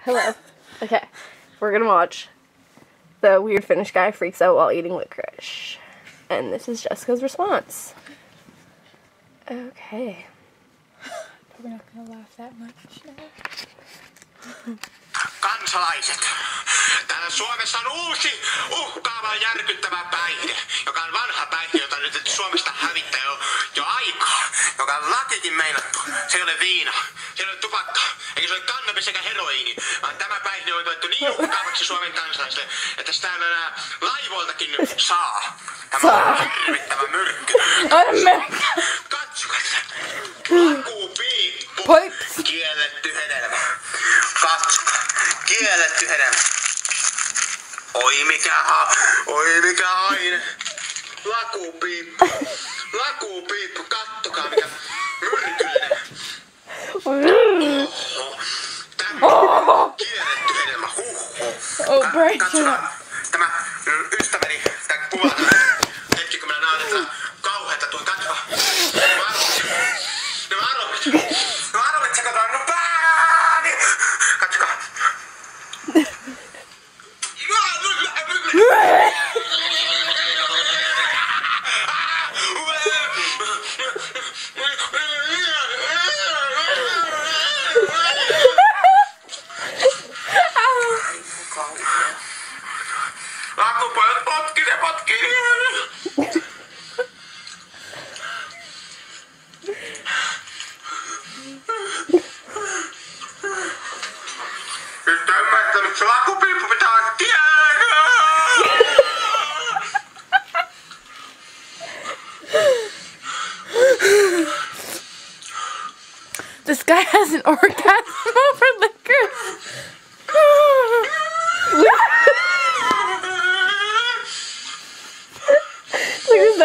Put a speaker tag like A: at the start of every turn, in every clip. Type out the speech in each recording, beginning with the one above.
A: Hello. Okay, we're gonna watch The Weird Finnish Guy Freaks Out While Eating Licorice. And this is Jessica's response. Okay.
B: We're not gonna laugh that much now.
C: Kansalaiset, täällä Suomessa on uusi, uhkaava ja järkyttävä päihde, joka on vanha päihde, jota on yritetty Suomesta hävittää jo aikaa, joka on lakikin meinattu. Se ei ole viina, se ei ole tupakka, eikä se ole kannabis eikä heroiini, vaan tämä päihde on tuettu niin uhkaavaksi Suomen kansalaisille, että sitä ei enää laivoiltakin saa. Tämä on hirvittävä myrkky. Katsokaa sitä. Lakupiippu. Kielletty hedelmä. Katsokaa. Kielletty hedelmä. Oi mikä aine. Lakupiippu. Lakupiippu. Kattokaa mikä myrkyllinen. Oho. Kielletty hedelmä. Katsokaa. Tämä ystäväni. Tää kuva. Tepsikö minä nautin kauheeta tuon katsokaa. No arvit se katsotaan. No pääni. Katsokaa. Lakupojat potkii. Nyt ymmärtänyt, se lakupiippu pitää olla tiedä.
B: This guy has an orgasm over licorice.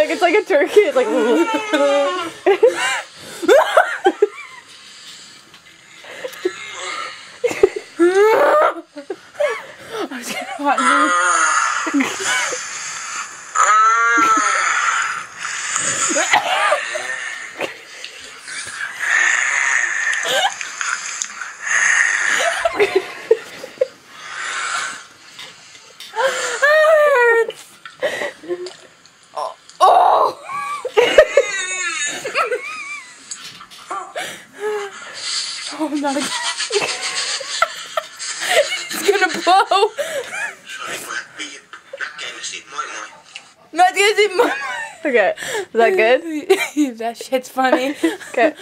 A: It's like a turkey. It's like.
B: I was getting hot in Oh my God. It's gonna blow.
A: Okay, is that good?
B: That shit's funny.
A: Okay.